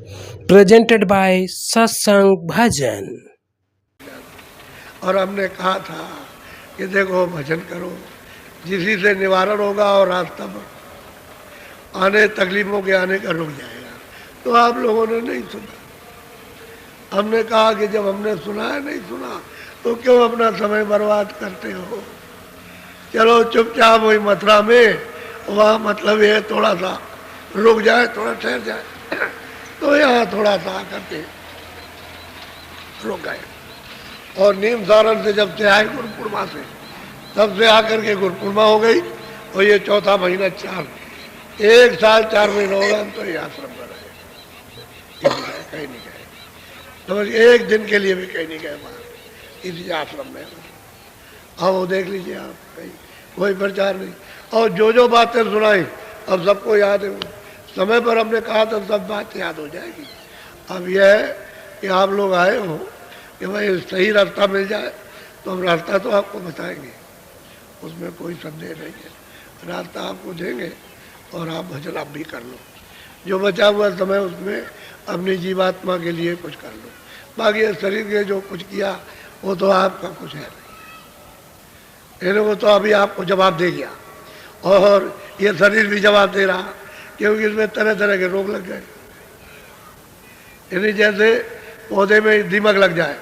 presented by Satsang Bhajan. और हमने कहा था कि देखो भजन करो, जिसी से निवारण होगा और रास्ता पर आने तकलीफों के आने का रुक जाएगा। तो आप लोगों ने नहीं सुना। हमने कहा कि जब हमने सुना है नहीं सुना तो क्यों अपना समय बर्बाद करते हो। चलो चुपचाप वही मथुरा में, वहाँ मतलब ये थोड़ा सा रुक जाए, थोड़ा ठहर जाए, तो यहाँ थोड़ा सा आकर के रुक गए। और नीम सारण से जब से आए गुरुपूर्णिमा से, तब से आकर के गुरुपूर्णिमा हो गई और ये चौथा महीना 1 साल 4 महीने हो गए हम तो ये आश्रम में रहे, कहीं नहीं गए। तो एक दिन के लिए भी कहीं नहीं गए बाहर, इसी आश्रम में। अब वो देख लीजिए आप, कहीं कोई प्रचार नहीं। और जो बातें सुनाई अब सबको याद है। समय पर हमने कहा तो सब बात याद हो जाएगी। अब यह है कि आप लोग आए हो कि भाई सही रास्ता मिल जाए तो हम रास्ता तो आपको बताएंगे, उसमें कोई संदेह नहीं है। रास्ता आपको देंगे और आप भजन आप भी कर लो। जो बचा हुआ समय उसमें अपनी जीवात्मा के लिए कुछ कर लो। बाकी शरीर के जो कुछ किया वो तो आपका कुछ है नहीं, वो तो अभी आपको जवाब दे गया। और ये शरीर भी जवाब दे रहा, क्योंकि इसमें तरह तरह के रोग लग गए। यानी जैसे पौधे में दीमक लग जाए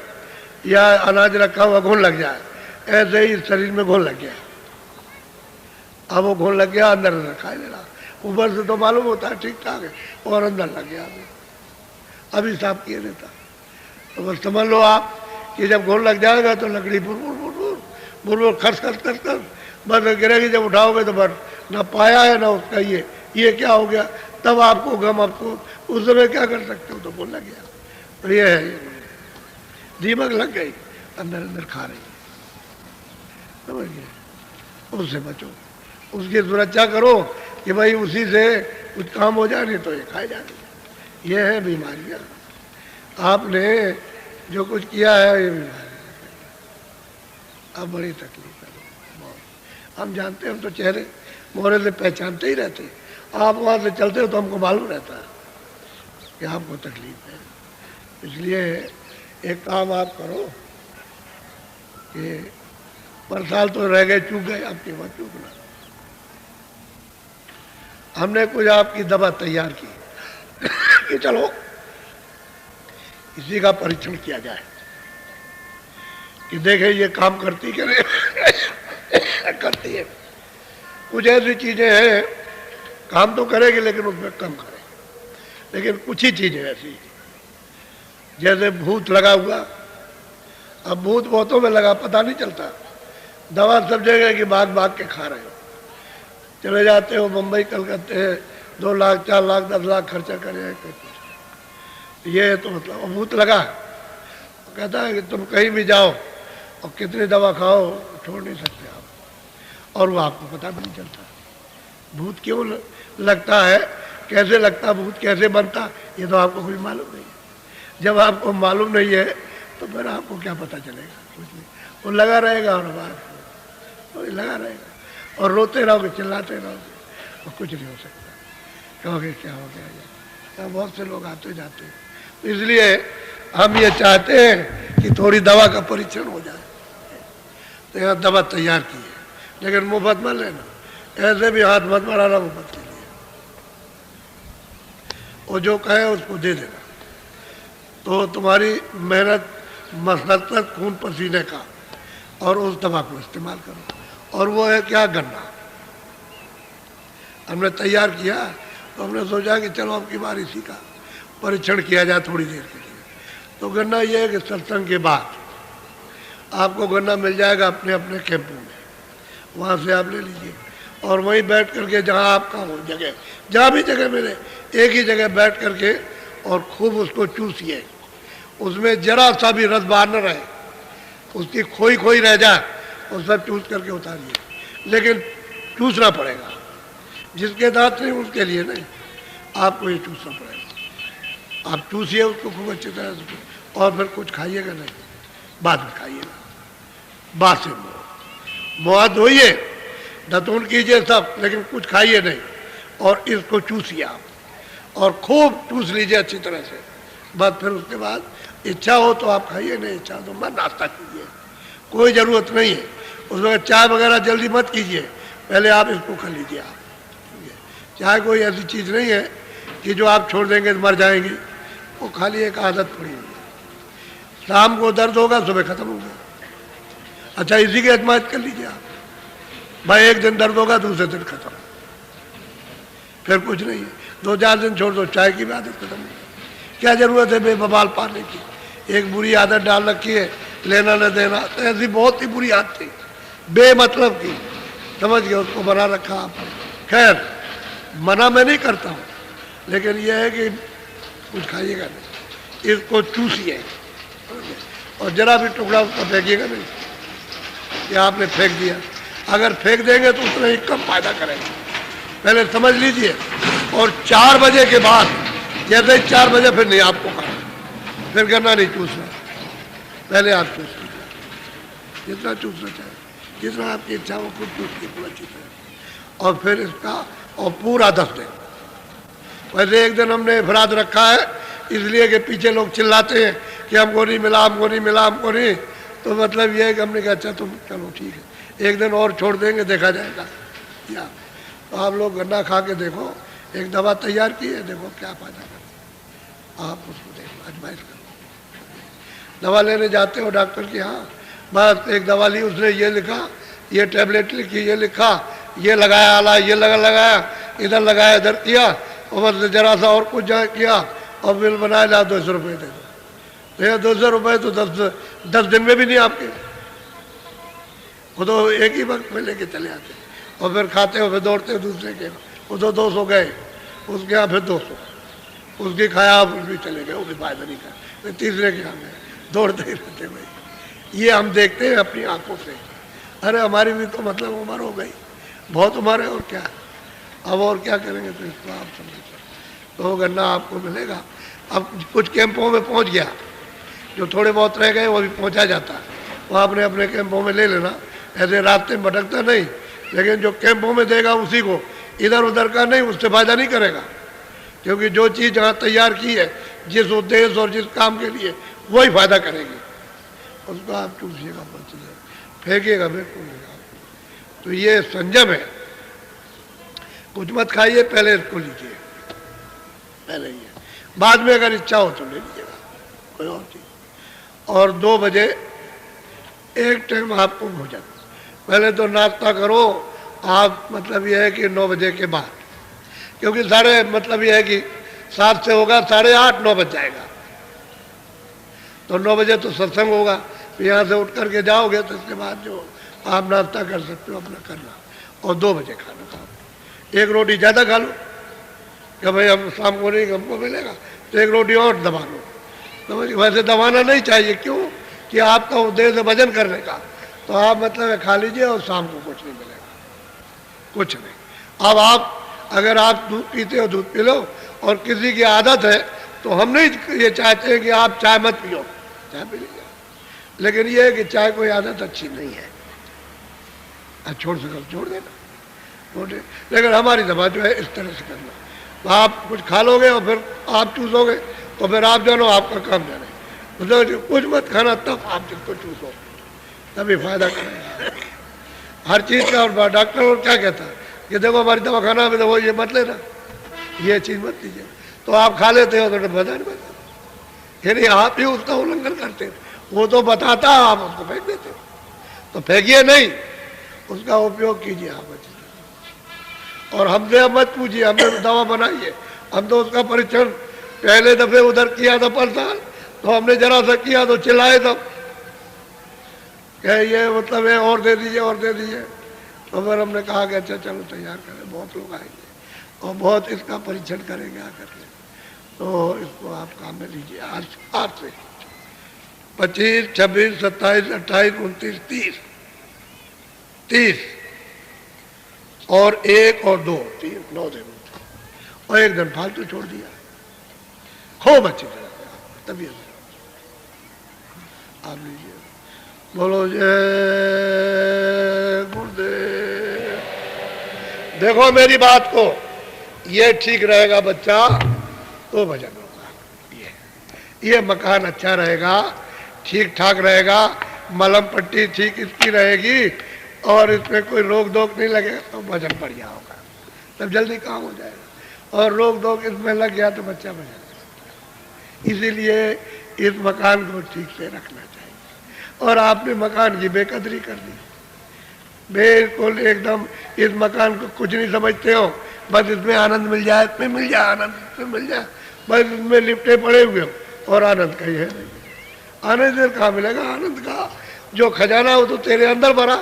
या अनाज रखा हुआ घुन लग जाए, ऐसे ही शरीर में घुन लग गया। अब वो घुन लग गया, अंदर अंदर खाई ले रहा। ऊपर से तो मालूम होता है ठीक ठाक है, और अंदर लग गया अभी साफ किए देता। तो बस समझ लो आप कि जब घुन लग जाएगा तो लकड़ी बुर खस बस गिरेगी। जब उठाओगे तो बस ना पाया है ना उसका ये क्या हो गया, तब आपको गम। आपको उस समय क्या कर सकते हो, तो बोल लग गया। तो ये है, दीमक लग गई, अंदर अंदर खा रही है, समझिए। उससे बचो, उसकी सुरक्षा करो कि भाई उसी से कुछ काम हो जाए, नहीं तो ये खाए जाए। ये है बीमारियाँ। आपने जो कुछ किया है ये बीमारी, अब बड़ी तकलीफ है बहुत। हम जानते हैं, हम तो चेहरे मोहरे से पहचानते ही रहते। आप वहाँ से चलते हो तो हमको मालूम रहता है कि आपको तकलीफ है। इसलिए एक काम आप करो कि पर साल तो रह गए, चूक गए, आपके वहाँ चूकना। हमने कुछ आपकी दवा तैयार की कि चलो इसी का परीक्षण किया जाए कि देखे ये काम करती कि नहीं करती है। कुछ ऐसी चीजें हैं काम तो करेगी लेकिन उसमें कम करे। लेकिन कुछ ही चीजें ऐसी, जैसे भूत लगा हुआ। अब भूत बहुतों में लगा, पता नहीं चलता। दवा सब जगह की भाग भाग के खा रहे हो। चले जाते हो मुंबई कलकत्ते, 2 लाख 4 लाख 10 लाख खर्चा करे, ये तो मतलब भूत लगा। कहता है कि तुम कहीं भी जाओ और कितनी दवा खाओ छोड़ नहीं सकते आप, और वो आपको पता भी नहीं चलता। भूत क्यों लगता है, कैसे लगता, भूत कैसे बनता, ये तो आपको कोई मालूम नहीं है। जब आपको मालूम नहीं है तो फिर आपको क्या पता चलेगा, कुछ नहीं। वो लगा रहेगा और आपको लगा रहेगा, और रोते रहोगे, चिल्लाते रहोगे, और कुछ नहीं हो सकता। कहोगे क्या हो गया। बहुत से लोग आते जाते हैं। तो इसलिए हम ये चाहते हैं कि थोड़ी दवा का परीक्षण हो जाए। तो यहाँ दवा तैयार की है, लेकिन मुफ्त मत लेना, ऐसे भी हाथ मत बढ़ाना मुफ्त के लिए। और जो कहे उसको दे देना। तो तुम्हारी मेहनत मशक्कत खून पसीने का, और उस दवा को इस्तेमाल करो। और वो है क्या, गन्ना। हमने तैयार किया तो हमने सोचा कि चलो अब की बार इसी का परीक्षण किया जाए थोड़ी देर के लिए। तो गन्ना ये है कि सत्संग के बाद आपको गन्ना मिल जाएगा अपने अपने कैंपों में, वहाँ से आप ले लीजिए। और वहीं बैठ करके जहाँ आपका हो जगह, जहाँ भी जगह मिले, एक ही जगह बैठ करके और खूब उसको चूसिए। उसमें जरा सा भी रस बाहर न रहे, उसकी खोई खोई रह जाए, वो सब चूस करके उतारिए। लेकिन चूसना पड़ेगा, जिसके दांत नहीं उसके लिए नहीं, आपको ये चूसना पड़ेगा। आप चूसिए उसको खूब अच्छी तरह से, और फिर कुछ खाइएगा नहीं, बाद में खाइएगा। बाद से मुँह धोइए, दतून कीजिए सब, लेकिन कुछ खाइए नहीं, और इसको चूसिए आप। और खूब चूस लीजिए अच्छी तरह से। बस फिर उसके बाद इच्छा हो तो आप खाइए, नहीं इच्छा हो तो मत नाश्ता कीजिए, कोई ज़रूरत नहीं है। उसमें चाय वगैरह जल्दी मत कीजिए, पहले आप इसको खा लीजिए। आप चाय कोई ऐसी चीज़ नहीं है कि जो आप छोड़ देंगे तो मर जाएंगे, वो खाली एक आदत पड़ी हुई है। शाम को दर्द होगा, सुबह खत्म हो गया। अच्छा, इसी की आजमाइश कर लीजिए आप। भाई एक दिन दर्द होगा, दूसरे दिन खत्म, फिर कुछ नहीं है। 2-4 दिन छोड़ दो, चाय की भी आदत खत्म हो गई। क्या जरूरत है बेबबाल पाने की? एक बुरी आदत डाल रखी है, लेना न देना, तो ऐसी बहुत ही बुरी आदत थी, बेमतलब की, समझ गए, उसको बना रखा आपने। खैर, मना मैं नहीं करता हूँ, लेकिन यह है कि कुछ खाइएगा नहीं, इसको चूसिए और जरा भी टुकड़ा उसका फेंकिएगा नहीं कि आपने फेंक दिया। अगर फेंक देंगे तो उतना ही कम फायदा करेंगे, पहले समझ लीजिए। और 4 बजे के बाद, जैसे ही 4 बजे, फिर नहीं आपको खाना, फिर करना नहीं चूसना, पहले आप चूस लीजिए जितना चूसना चाहे, जितना आपकी इच्छा हो खुद चूस लीजिए अच्छी तरह। और फिर इसका और पूरा 10 दिन। वैसे एक दिन हमने इफराद रखा है इसलिए कि पीछे लोग चिल्लाते हैं कि हमको नहीं मिला, हमको नहीं मिला, हमको नहीं, तो मतलब ये है कि हमने कहा अच्छा तुम चलो ठीक है, एक दिन और छोड़ देंगे, देखा जाएगा। या तो आप लोग गन्ना खा के देखो, एक दवा तैयार की है, देखो क्या फायदा करती है, आप उसको देखो, आजमाइश करो। दवा लेने जाते हो डॉक्टर के यहाँ, बस एक दवा ली, उसने ये लिखा, ये टैबलेट लिखी, ये लिखा, ये लगाया आला, ये लगाया, इधर लगाया, इधर किया, और बस जरा सा और कुछ किया और बिल बनाया, ला 200 रुपये दे दो। तो ये 200 रुपये तो 10 दिन में भी नहीं आपके, वो तो एक ही वक्त में लेके चले आते और फिर खाते हो, फिर दौड़ते हो दूसरे के, वो तो 200 गए, उसके यहाँ फिर 200, उसकी खाया, आप भी चले गए, वो भी फायदा नहीं खाया, फिर तीसरे के यहाँ गए, दौड़ते ही रहते भाई। ये हम देखते हैं अपनी आंखों से। अरे हमारी भी तो मतलब उम्र हो गई, बहुत उम्र है, और क्या, अब और क्या करेंगे, तो इसको आप समझिए। तो गन्ना आपको मिलेगा। अब कुछ कैंपों में पहुंच गया, जो थोड़े बहुत रह गए वो भी पहुंचा जाता है, वो आपने अपने कैंपों में ले लेना, ऐसे रास्ते में भटकता नहीं। लेकिन जो कैंपों में देगा उसी को, इधर उधर का नहीं, उससे फायदा नहीं करेगा, क्योंकि जो चीज़ जहाँ तैयार की है जिस उद्देश्य और जिस काम के लिए, वही फायदा करेगी। उसको आप चूसिएगा, फेंकिएगा बिल्कुल नहीं। तो ये संयम है, कुछ मत खाइए, पहले इसको लीजिए, पहले ये, बाद में अगर इच्छा हो तो ले लीजिएगा, कोई और चीज़। और 2 बजे एक टाइम आपको भोजन, पहले तो नाश्ता करो आप, मतलब यह है कि 9 बजे के बाद, क्योंकि साढ़े मतलब यह है कि 7 से होगा 8:30 9 बज जाएगा, तो 9 बजे तो सत्संग होगा, तो यहाँ से उठ करके जाओगे तो इसके बाद जो आप नाश्ता कर सकते हो अपना करना, और 2 बजे खाना खाओ। 1 रोटी ज़्यादा खा लो कि भाई हम शाम को नहीं हमको मिलेगा, तो 1 रोटी और दबा लो। तो वैसे दबाना नहीं चाहिए, क्यों कि आपका उद्देश्य है भजन करने का, तो आप मतलब खा लीजिए और शाम को कुछ नहीं मिलेगा, कुछ नहीं। अब आप अगर आप दूध पीते हो दूध पी लो, और किसी की आदत है तो हम नहीं ये चाहते हैं कि आप चाय मत पियो, चाय पी लीजिए, लेकिन ये है कि चाय कोई आदत अच्छी नहीं है, छोड़ सको छोड़ देना, लेकिन हमारी दवा जो है इस तरह से करना, आप कुछ खा लोगे और फिर आप चूसोगे, तो फिर आप जानो आपका काम जाने, मतलब कुछ मत खाना तब आप जिसको चूसो, तभी फायदा करेगा हर चीज़ का। और डॉक्टर और क्या कहता है कि देखो हमारी दवा खाना में, देखो ये मत लेना, ये चीज़ मत लीजिए, तो आप खा लेते हो तो बता नहीं बताता, यानी आप ही उसका उल्लंघन करते हो, वो तो बताता है, आप उसको फेंक देते हो, तो फेंकिए नहीं, उसका उपयोग कीजिए आप अच्छी तरह। और हमसे अब मत पूछिए, हमने तो दवा बनाई है, हम तो उसका परीक्षण पहले दफे उधर किया था पर साल, तो हमने जरा सा किया तो चिल्लाए तब क्या ये मतलब है, और दे दीजिए और दे दीजिए। तो फिर हमने कहा कि अच्छा चलो तैयार करें, बहुत लोग आएंगे और बहुत इसका परीक्षण करेंगे आकर के, तो इसको आप काम में लीजिए। आज से 25, 26, 27, 28, 29, 30 और 1 और 2, 3, 9 दिन, और 1 दिन फालतू छोड़ दिया, खूब अच्छी तरह से तबीयत आप लीजिए। बोलो जय गुरुदेव। देखो मेरी बात को, ये ठीक रहेगा बच्चा तो भजन होगा। ये मकान अच्छा रहेगा, ठीक ठाक रहेगा, मलम पट्टी ठीक इसकी रहेगी और इसमें कोई रोक दोक नहीं लगेगा तो भजन बढ़िया होगा, तब जल्दी काम हो जाएगा। और रोक दोक इसमें लग गया तो बच्चा भजन। इसीलिए इस मकान को ठीक से रखना चाहिए। और आपने मकान की बेकदरी कर दी, बिल्कुल एकदम इस मकान को कुछ नहीं समझते हो, बस इसमें आनंद मिल जाए, इसमें मिल जाए आनंद, इसमें मिल जाए, बस इसमें लिपटे पड़े हुए हो और आनंद कहीं है नहीं। आनंद कहाँ मिलेगा? आनंद का जो खजाना वो तो तेरे अंदर भरा,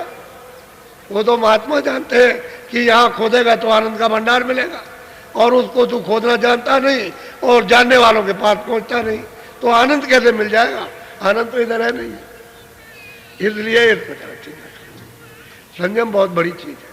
वो तो महात्मा जानते हैं कि यहाँ खोदेगा तो आनंद का भंडार मिलेगा, और उसको तू खोदना जानता नहीं और जानने वालों के पास पहुंचता नहीं, तो आनंद कैसे मिल जाएगा? आनंद तो इधर है नहीं। इसलिए इस प्रकार संयम बहुत बड़ी चीज है।